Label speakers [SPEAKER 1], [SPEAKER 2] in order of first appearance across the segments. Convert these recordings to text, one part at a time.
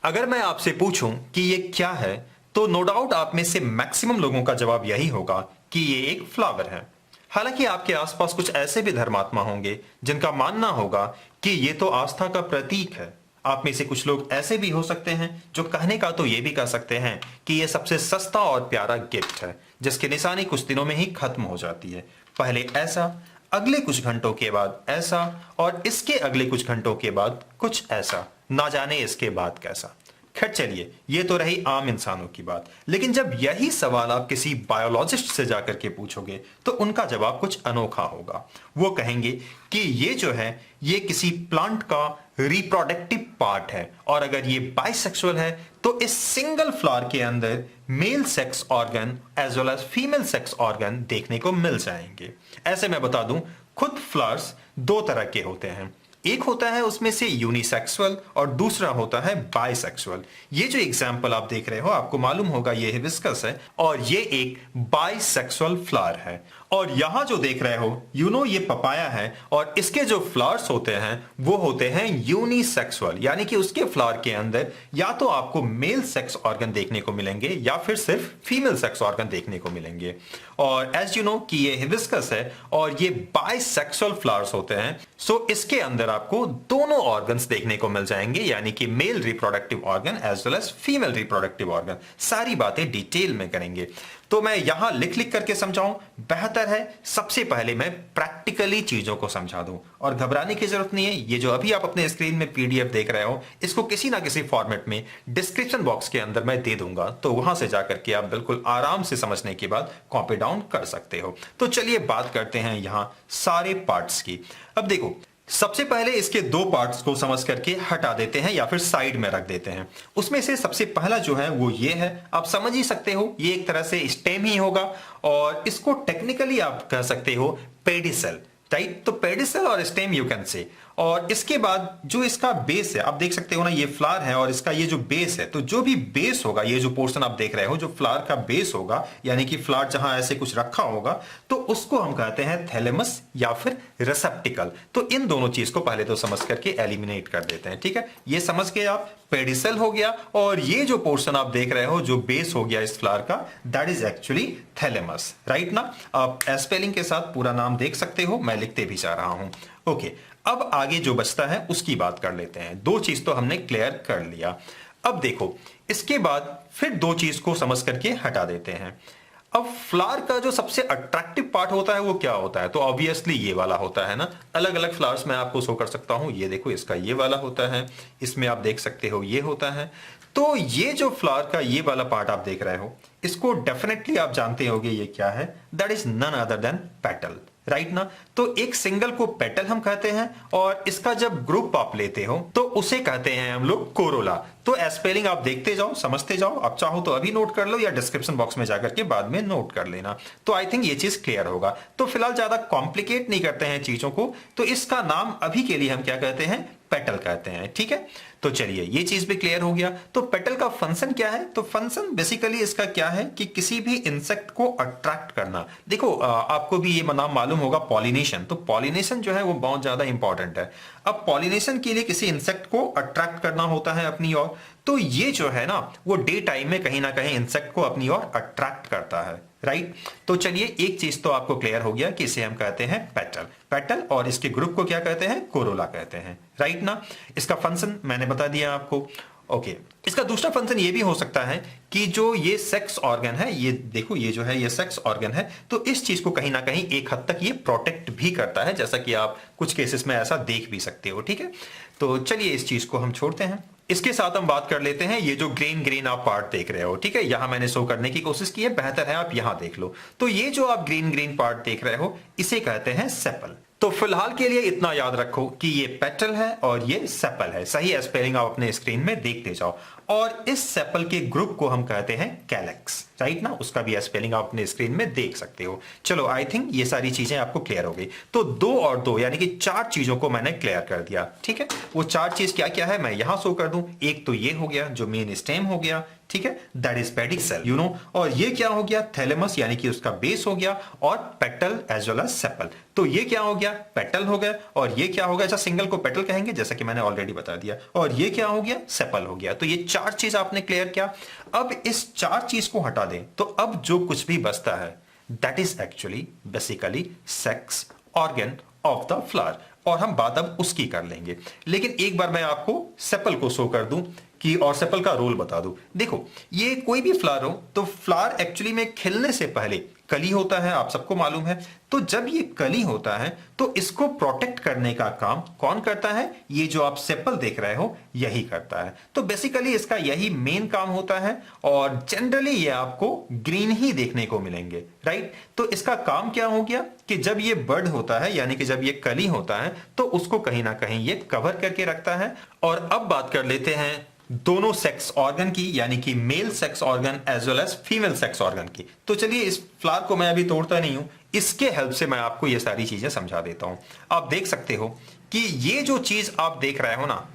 [SPEAKER 1] अगर मैं आपसे पूछूं कि ये क्या है, तो नो डाउट आप में से मैक्सिमम लोगों का जवाब यही होगा कि ये एक फ्लावर है। हालांकि आपके आसपास कुछ ऐसे भी धर्मात्मा होंगे जिनका मानना होगा कि ये तो आस्था का प्रतीक है। आप में से कुछ लोग ऐसे भी हो सकते हैं जो कहने का तो ये भी कह सकते हैं कि ये सबसे सस्ता और प्यारा गिफ्ट है जिसकी निशानी कुछ दिनों में ही खत्म हो जाती है। पहले ऐसा, अगले कुछ घंटों के बाद ऐसा, और इसके अगले कुछ घंटों के बाद कुछ ऐसा, ना जाने इसके बाद कैसा। खैर चलिए, ये तो रही आम इंसानों की बात, लेकिन जब यही सवाल आप किसी बायोलॉजिस्ट से जाकर के पूछोगे तो उनका जवाब कुछ अनोखा होगा। वो कहेंगे कि ये जो है ये किसी प्लांट का रिप्रोडक्टिव पार्ट है, और अगर ये बाइसेक्सुअल है तो इस सिंगल फ्लावर के अंदर male sex organ as well as female sex organ देखने को मिल जाएंगे। ऐसे मैं बता दूं, खुद फ्लावर्स दो तरह के होते हैं। एक होता है उसमें से यूनिसेक्सुअल और दूसरा होता है बाइसेक्सुअल। ये जो एग्जाम्पल आप देख रहे हो, आपको मालूम होगा ये हिबिस्कस है और ये एक बाइसेक्सुअल फ्लावर है। और यहां जो देख रहे हो ये पपाया है, और इसके जो फ्लावर्स होते हैं वो होते हैं यूनिसेक्सुअल, यानी कि उसके फ्लावर के अंदर या तो आपको मेल सेक्स ऑर्गन देखने को मिलेंगे या फिर सिर्फ फीमेल सेक्स ऑर्गन देखने को मिलेंगे। और एज यू नो कि ये हिबिस्कस है और ये बाइसेक्सुअल फ्लावर्स होते हैं, सो इसके अंदर आपको दोनों ऑर्गन्स देखने को मिल जाएंगे, यानी कि male reproductive organ as well as female reproductive organ. सारी बातें डिटेल में करेंगे, तो मैं यहां लिख लिख करके समझाऊं बेहतर है सबसे पहले मैं प्रैक्टिकली चीजों को समझा दूं। और घबराने की जरूरत नहीं है, ये जो अभी आप अपने स्क्रीन में पीडीएफ देख रहे हो इसको किसी ना किसी फॉर्मेट में डिस्क्रिप्शन बॉक्स के अंदर मैं दे दूंगा, तो वहां से जाकर के आप बिल्कुल आराम से समझने के बाद कॉपी डाउन कर सकते हो। तो चलिए बात करते हैं यहां सारे पार्ट्स की। अब देखो, सबसे पहले इसके दो पार्ट्स को समझ करके हटा देते हैं या फिर साइड में रख देते हैं। उसमें से सबसे पहला जो है वो ये है, आप समझ ही सकते हो ये एक तरह से स्टेम ही होगा, और इसको टेक्निकली आप कह सकते हो पेडिसल, राइट। तो पेडिसल और स्टेम यू कैन से। और इसके बाद जो इसका बेस है, आप देख सकते हो ना, ये फ्लावर है और इसका ये जो बेस है, तो जो भी बेस होगा, ये जो पोर्शन आप देख रहे हो जो फ्लावर का बेस होगा, यानी कि फ्लावर जहां ऐसे कुछ रखा होगा, तो उसको हम कहते हैं थैलेमस या फिर रिसेप्टिकल। तो इन दोनों चीज को पहले तो समझ करके एलिमिनेट कर देते हैं, ठीक है। ये समझ के आप पेडिसल हो गया, और ये जो पोर्शन आप देख रहे हो जो बेस हो गया इस फ्लावर का, that is actually thalamus, right ना। आप स्पेलिंग के साथ पूरा नाम देख सकते हो, मैं लिखते भी जा रहा हूं। ओके, अब आगे जो बचता है उसकी बात कर लेते हैं। दो चीज तो हमने क्लियर कर लिया। अब देखो, इसके बाद फिर दो चीज को समझ करके हटा देते हैं। अब फ्लावर का जो सबसे अट्रैक्टिव पार्ट होता है वो क्या होता है, तो ऑब्वियसली ये वाला होता है ना। अलग अलग फ्लावर्स में आपको शो कर सकता हूं, ये देखो इसका ये वाला होता है, इसमें आप देख सकते हो ये होता है। तो ये जो फ्लावर का ये वाला पार्ट आप देख रहे हो, इसको डेफिनेटली आप जानते होंगे ये क्या है, that is none other than petal, right ना। तो एक सिंगल को पेटल हम कहते हैं, और इसका जब ग्रुप आप लेते हो तो उसे कहते हैं हम लोग कोरोला। तो स्पेलिंग आप देखते जाओ, समझते जाओ, आप चाहो तो अभी नोट कर लो या डिस्क्रिप्शन बॉक्स में जाकर के बाद में नोट कर लेना। तो आई थिंक ये चीज क्लियर होगा। तो फिलहाल ज्यादा कॉम्प्लिकेट नहीं करते हैं चीजों को, तो इसका नाम अभी के लिए हम क्या कहते हैं, पेटल कहते हैं, ठीक है। तो चलिए ये चीज भी क्लियर हो गया। तो पेटल का फंक्शन क्या है, तो फंक्शन बेसिकली इसका क्या है कि किसी भी इंसेक्ट को अट्रैक्ट करना। देखो आपको भी ये नाम मालूम होगा, पॉलिनेशन। तो पॉलिनेशन जो है वो बहुत ज्यादा इंपॉर्टेंट है। अब पॉलिनेशन के लिए किसी इंसेक्ट को अट्रैक्ट करना होता है अपनी ओर, तो ये जो है ना वो डे टाइम में कहीं ना कहीं इंसेक्ट को अपनी ओर अट्रैक्ट करता है, राइट। तो चलिए एक चीज तो आपको क्लियर हो गया कि इसे हम कहते हैं पेटल। पेटल और इसके ग्रुप को क्या कहते हैं, कोरोला कहते हैं, राइट ना। इसका फंक्शन मैंने बता दिया आपको। ओके, इसका दूसरा फंक्शन ये भी हो सकता है कि जो ये सेक्स ऑर्गन है, ये देखो ये जो है ये सेक्स ऑर्गन है, तो इस चीज को कहीं ना कहीं एक हद तक ये प्रोटेक्ट भी करता है, जैसा कि आप कुछ केसेस में ऐसा देख भी सकते हो, ठीक है। तो चलिए इस चीज को हम छोड़ते हैं। इसके साथ हम बात कर लेते हैं ये जो ग्रीन ग्रीन आप पार्ट देख रहे हो, ठीक है। यहां मैंने शो करने की कोशिश की है, बेहतर है आप यहां देख लो। तो ये जो आप ग्रीन ग्रीन पार्ट देख रहे हो इसे कहते हैं सेपल। तो फिलहाल के लिए इतना याद रखो कि ये पेटल है और ये सेपल है। सही स्पेलिंग आप अपने स्क्रीन में देखते जाओ। और इस सेपल के ग्रुप को हम कहते हैं कैलेक्स, राइट ना। उसका भी स्पेलिंग आप अपने स्क्रीन में देख सकते हो। चलो आई थिंक ये सारी चीजें आपको क्लियर हो गई। तो दो और दो यानी कि चार चीजों को मैंने क्लियर कर दिया, ठीक है। वो चार चीज क्या क्या है मैं यहां शो कर दूं। एक तो ये हो गया जो मेन स्टेम हो गया, ठीक है, that is pedicel, you know. और ये क्या हो गया, थैलेमस यानी कि उसका बेस हो गया, और petal as well as sepal. तो ये क्या हो गया, पेटल हो गया, और ये क्या हो गया, अच्छा सिंगल को पेटल कहेंगे जैसा कि मैंने ऑलरेडी बता दिया, और ये क्या हो गया, सेपल हो गया। तो ये चार चीज आपने क्लियर किया। अब इस चार चीज को हटा दें तो अब जो कुछ भी बचता है that is actually basically sex organ of the flower, और हम बात अब उसकी कर लेंगे। लेकिन एक बार मैं आपको सेपल को शो कर दूं कि, और सेपल का रोल बता दूं। देखो, ये कोई भी फ्लावर हो तो फ्लावर एक्चुअली में खिलने से पहले कली होता है, आप सबको मालूम है। तो जब ये कली होता है तो इसको प्रोटेक्ट करने का काम कौन करता है, ये जो आप सेपल देख रहे हो यही करता है। तो बेसिकली इसका यही मेन काम होता है, और जनरली ये आपको ग्रीन ही देखने को मिलेंगे, राइट। तो इसका काम क्या हो गया कि जब ये बर्ड होता है यानी कि जब ये कली होता है तो उसको कहीं ना कहीं ये कवर करके रखता है। और अब बात कर लेते हैं दोनों सेक्स ऑर्गन की, यानी कि male sex organ as well as female sex organ की। तो चलिए, इस फ्लावर को मैं अभी तोड़ता नहीं हूं, इसके हेल्प से मैं आपको ये सारी चीजें समझा देता हूं। आप देख सकते हो कि ये जो चीज आप देख रहे हो ना,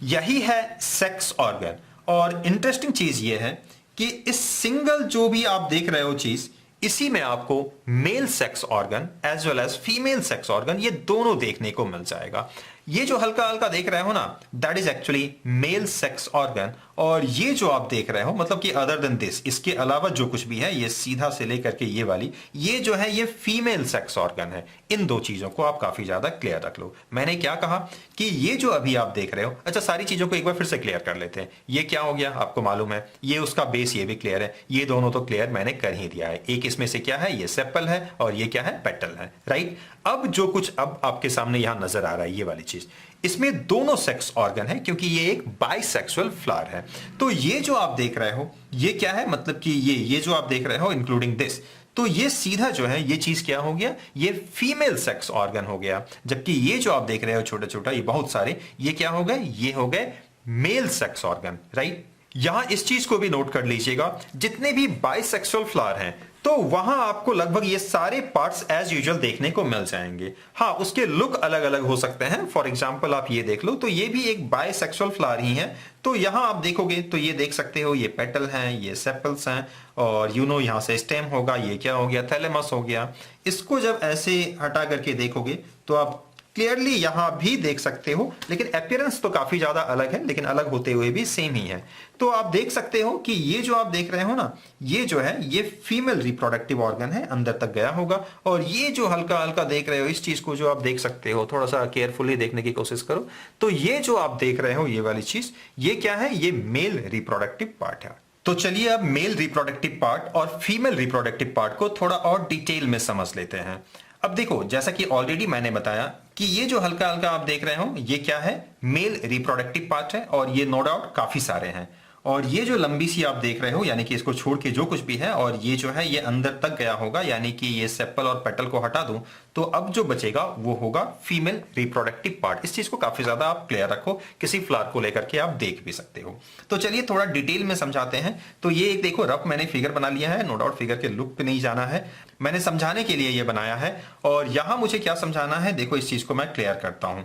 [SPEAKER 1] यही है सेक्स ऑर्गन। और इंटरेस्टिंग चीज ये है कि इस सिंगल जो भी आप देख रहे हो चीज, इसी में आपको male sex organ as well as female sex organ ये दोनों देखने को मिल जाएगा। ये जो हल्का हल्का देख रहे हो ना, that is actually mail sex organ. और ये जो आप देख रहे हो, मतलब कि अदर देन दिस, इसके अलावा जो कुछ भी है, ये सीधा से लेकर के ये वाली, ये जो है ये फीमेल सेक्स ऑर्गन है। इन दो चीजों को आप काफी ज्यादा क्लियर रख लो। मैंने क्या कहा कि ये जो अभी आप देख रहे हो, अच्छा सारी चीजों को एक बार फिर से क्लियर कर लेते हैं। ये क्या हो गया आपको मालूम है, ये उसका बेस, ये भी क्लियर है, ये दोनों तो क्लियर मैंने कर ही दिया है। एक इसमें से क्या है, ये सेपल है, और ये क्या है, पेटल है, राइट। अब जो कुछ अब आपके सामने यहां नजर आ रहा है, ये वाली चीज, इसमें दोनों सेक्स ऑर्गन है, क्योंकि ये एक बाइसेक्सुअल फ्लावर है। तो ये जो आप देख रहे हो, ये क्या है, मतलब कि ये जो आप देख रहे हो इंक्लूडिंग दिस, तो ये सीधा जो है ये चीज क्या हो गया, ये फीमेल सेक्स ऑर्गन हो गया। जबकि ये जो आप देख रहे हो छोटा छोटा, ये बहुत सारे, ये क्या हो गए, ये हो गए मेल सेक्स ऑर्गन, राइट। यहां इस चीज को भी नोट कर लीजिएगा, जितने भी बाइसेक्सुअल फ्लावर हैं तो वहां आपको लगभग ये सारे पार्ट्स एज यूजुअल देखने को मिल जाएंगे। हाँ, उसके लुक अलग अलग हो सकते हैं। फॉर एग्जांपल आप ये देख लो, तो ये भी एक बाइसेक्सुअल फ्लावर ही है। तो यहां आप देखोगे तो ये देख सकते हो, ये पेटल हैं, ये सेपल्स हैं, और यहां से स्टेम होगा, ये क्या हो गया, थैलेमस हो गया। इसको जब ऐसे हटा करके देखोगे तो आप क्लियरली यहां भी देख सकते हो, लेकिन अपीयरेंस तो काफी ज्यादा अलग है, लेकिन अलग होते हुए भी सेम ही है। तो आप देख सकते हो कि ये जो आप देख रहे हो ना, ये जो है ये फीमेल रिप्रोडक्टिव ऑर्गन है, अंदर तक गया होगा। और ये जो हल्का हल्का देख रहे हो, इस चीज को जो आप देख सकते हो, थोड़ा सा केयरफुली देखने की कोशिश करो, तो ये जो आप देख रहे हो, ये वाली चीज, ये क्या है, ये मेल रिप्रोडक्टिव पार्ट है। तो चलिए अब मेल रिप्रोडक्टिव पार्ट और फीमेल रिप्रोडक्टिव पार्ट को थोड़ा और डिटेल में समझ लेते हैं। अब देखो, जैसा कि ऑलरेडी मैंने बताया कि ये जो हल्का हल्का आप देख रहे हो, ये क्या है, मेल रिप्रोडक्टिव पार्ट है, और ये नो डाउट काफी सारे हैं। और ये जो लंबी सी आप देख रहे हो, यानी कि इसको छोड़ के जो कुछ भी है, और ये जो है ये अंदर तक गया होगा, यानी कि ये सेपल और पेटल को हटा दूं तो अब जो बचेगा वो होगा फीमेल रिप्रोडक्टिव पार्ट। इस चीज को काफी ज्यादा आप क्लियर रखो, किसी फ्लावर को लेकर के आप देख भी सकते हो। तो चलिए थोड़ा डिटेल में समझाते हैं। तो ये एक देखो, रफ मैंने फिगर बना लिया है, नो डाउट फिगर के लुक पे नहीं जाना है, मैंने समझाने के लिए ये बनाया है। और यहां मुझे क्या समझाना है, देखो इस चीज को मैं क्लियर करता हूं।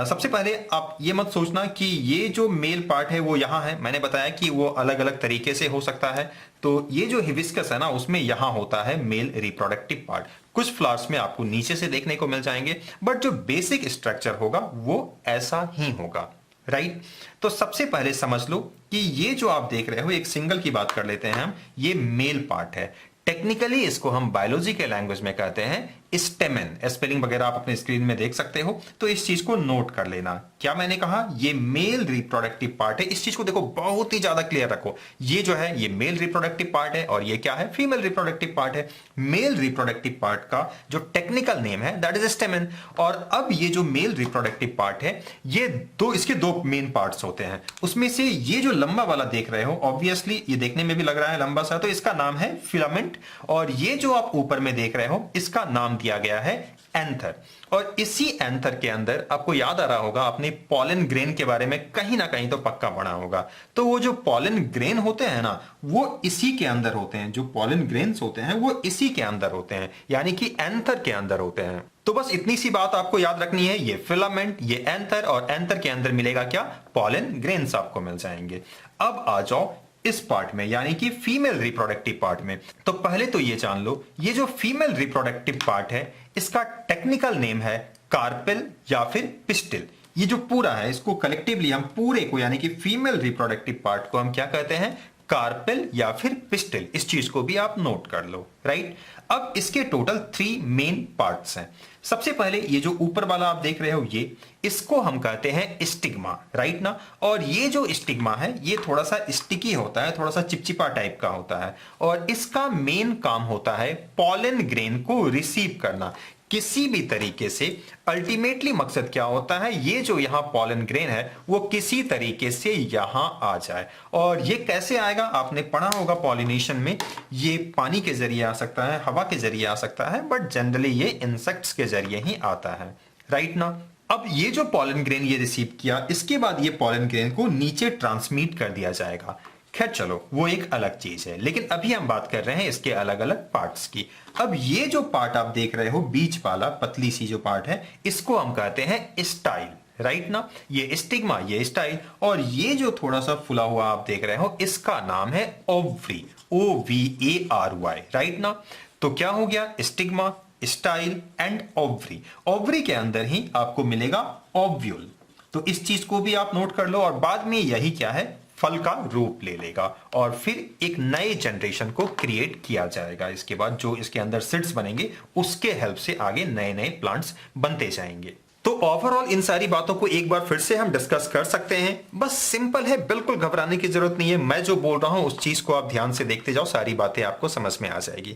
[SPEAKER 1] सबसे पहले आप ये मत सोचना कि ये जो मेल पार्ट है वो यहाँ है, मैंने बताया कि वो अलग अलग तरीके से हो सकता है। तो ये जो हिबिस्कस है ना, उसमें यहाँ होता है मेल रिप्रोडक्टिव पार्ट। कुछ फ्लावर्स में आपको नीचे से देखने को मिल जाएंगे, बट जो बेसिक स्ट्रक्चर होगा वो ऐसा ही होगा, राइट। तो सबसे पहले समझ लो कि ये जो आप देख रहे हो, एक सिंगल की बात कर लेते हैं हम, ये मेल पार्ट है। टेक्निकली इसको हम बायोलॉजी के लैंग्वेज में कहते हैं स्टेमेन। स्पेलिंग वगैरह आप अपने स्क्रीन में देख सकते हो, तो इस चीज को नोट कर लेना। क्या मैंने कहा, ये मेल रिप्रोडक्टिव पार्ट है। इस चीज को देखो, बहुत ही ज्यादा क्लियर रखो। ये जो है ये मेल रिप्रोडक्टिव पार्ट है, और ये क्या है, फीमेल रिप्रोडक्टिव पार्ट है। मेल रिप्रोडक्टिव पार्ट का जो टेक्निकल नेम है दैट इज स्टेमेन। और अब ये जो मेल रिप्रोडक्टिव पार्ट है, ये इसके दो मेन पार्ट्स होते हैं। उसमें से ये जो लंबा वाला देख रहे हो, ऑब्वियसली ये देखने में भी लग रहा है लंबा सा, तो इसका नाम है फिलामेंट। और ये जो आप ऊपर में देख रहे हो, इसका नाम दिया गया है एंथर। और इसी एंथर के अंदर आपको याद आ रहा होगा, आपने पॉलन ग्रेन के बारे में कहीं ना कहीं तो पक्का पढ़ा होगा। तो वो जो पॉलन ग्रेन होते हैं ना, वो इसी के अंदर होते हैं। जो पॉलन ग्रेन्स होते हैं वो इसी के अंदर होते हैं, यानी कि एंथर के अंदर होते हैं। तो बस इतनी सी बात आपको याद रखनी है, ये फिलामेंट, ये एंथर, और एंथर के अंदर मिलेगा क्या, पॉलन ग्रेन्स आपको मिल जाएंगे। अब आ जाओ इस पार्ट में, यानी कि फीमेल रिप्रोडक्टिव पार्ट में। तो पहले तो ये जान लो, ये जो फीमेल रिप्रोडक्टिव पार्ट है इसका टेक्निकल नेम है कार्पेल या फिर पिस्टिल। ये जो पूरा है इसको कलेक्टिवली हम पूरे को, यानी कि फीमेल रिप्रोडक्टिव पार्ट को हम क्या कहते हैं, कार्पेल या फिर पिस्टिल। इस चीज को भी आप नोट कर लो, राइट। अब इसके टोटल 3 मेन पार्ट्स हैं। सबसे पहले ये जो ऊपर वाला आप देख रहे हो, ये इसको हम कहते हैं स्टिग्मा, राइट ना। और ये जो स्टिग्मा है ये थोड़ा सा स्टिकी होता है, थोड़ा सा चिपचिपा टाइप का होता है, और इसका मेन काम होता है पॉलन ग्रेन को रिसीव करना किसी भी तरीके से। अल्टीमेटली मकसद क्या होता है, ये जो यहां पॉलन ग्रेन है वो किसी तरीके से यहां आ जाए। और ये कैसे आएगा, आपने पढ़ा होगा पॉलिनेशन में, ये पानी के जरिए आ सकता है, हवा के जरिए आ सकता है, बट जनरली ये इंसेक्ट्स के जरिए ही आता है, राइट ना। अब ये जो पॉलन ग्रेन ये रिसीव किया, इसके बाद ये पॉलन ग्रेन को नीचे ट्रांसमिट कर दिया जाएगा। खैर चलो वो एक अलग चीज है, लेकिन अभी हम बात कर रहे हैं इसके अलग अलग पार्ट्स की। अब ये जो पार्ट आप देख रहे हो बीच वाला पतली सी जो पार्ट है, इसको हम कहते हैं स्टाइल, राइट ना। ये स्टिग्मा, ये स्टाइल, और ये जो थोड़ा सा फुला हुआ आप देख रहे हो इसका नाम है ओवरी, OVARY, राइट ना। तो क्या हो गया, stigma, style and ovary. Ovary के अंदर ही आपको मिलेगा ओव्यूल। तो इस चीज को भी आप नोट कर लो, और बाद में यही क्या है, फल का रूप ले लेगा, और फिर एक नए जनरेशन को क्रिएट किया जाएगा। इसके बाद जो इसके अंदर सीड्स बनेंगे उसके हेल्प से आगे नए नए प्लांट्स बनते जाएंगे। तो ओवरऑल इन सारी बातों को एक बार फिर से हम डिस्कस कर सकते हैं। बस सिंपल है, बिल्कुल घबराने की जरूरत नहीं है। मैं जो बोल रहा हूं उस चीज को आप ध्यान से देखते जाओ, सारी बातें आपको समझ में आ जाएगी।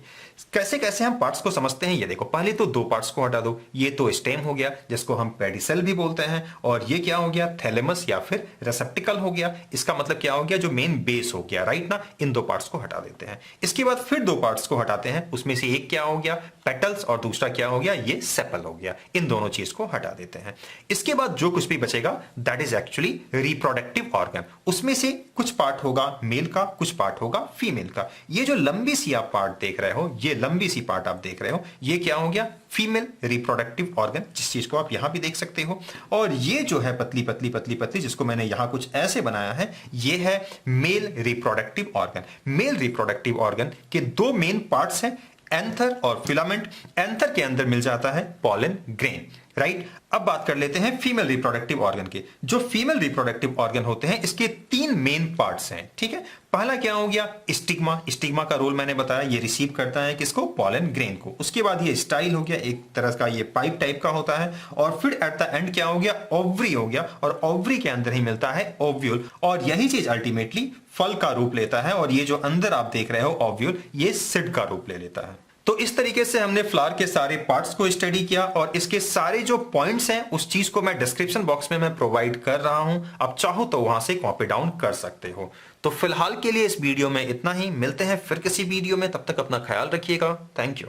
[SPEAKER 1] कैसे कैसे हम पार्ट्स को समझते हैं ये देखो। पहले तो 2 पार्ट्स को हटा दो। ये तो स्टेम हो गया जिसको हम पेडिसेल भी बोलते हैं, और ये क्या हो गया, थैलेमस या फिर रेसेप्टिकल हो गया। इसका मतलब क्या हो गया, जो मेन बेस हो गया, राइट ना। इन 2 पार्ट्स को हटा देते हैं। इसके बाद फिर 2 पार्ट्स को हटाते हैं, उसमें से एक क्या हो गया, पेटल्स, और दूसरा क्या हो गया, ये सेपल हो गया। इन दोनों चीज को हटा देते हैं। इसके बाद जो कुछ भी बचेगा that is actually reproductive organ. उसमें से कुछ पार्ट होगा मेल का, कुछ पार्ट होगा फीमेल का। ये जो लंबी सी आप पार्ट देख रहे हो, ये लंबी सी पार्ट आप देख रहे हो, ये क्या हो गया, फीमेल रिप्रोडक्टिव ऑर्गन, जिस चीज को आप यहां भी देख सकते हो। और ये जो है पतली पतली पतली पतली, जिसको मैंने यहां कुछ ऐसे बनाया है, ये है mail reproductive organ. Mail reproductive organ के 2 मेन पार्ट्स हैं, एंथर और फिलामेंट। एंथर के अंदर मिल जाता है पॉलन ग्रेन, राइट। अब बात कर लेते हैं फीमेल रिप्रोडक्टिव ऑर्गन के। जो फीमेल रिप्रोडक्टिव ऑर्गन होते हैं इसके 3 मेन पार्ट्स हैं, ठीक है। पहला क्या हो गया, स्टिग्मा। स्टिग्मा का रोल मैंने बताया, ये रिसीव करता है किसको, पॉलन ग्रेन को। उसके बाद ये स्टाइल हो गया, एक तरह का ये पाइप टाइप का होता है। और फिर एट द एंड क्या हो गया, ओवरी हो गया, और ओवरी के अंदर ही मिलता है ओव्यूल। और यही चीज अल्टीमेटली फल का रूप लेता है, और ये जो अंदर आप देख रहे हो ओव्यूल, ये सिड का रूप ले लेता है। तो इस तरीके से हमने फ्लावर के सारे पार्ट्स को स्टडी किया, और इसके सारे जो पॉइंट्स हैं उस चीज को मैं डिस्क्रिप्शन बॉक्स में मैं प्रोवाइड कर रहा हूं। आप चाहो तो वहां से कॉपी डाउन कर सकते हो। तो फिलहाल के लिए इस वीडियो में इतना ही। मिलते हैं फिर किसी वीडियो में, तब तक अपना ख्याल रखिएगा। Thank you.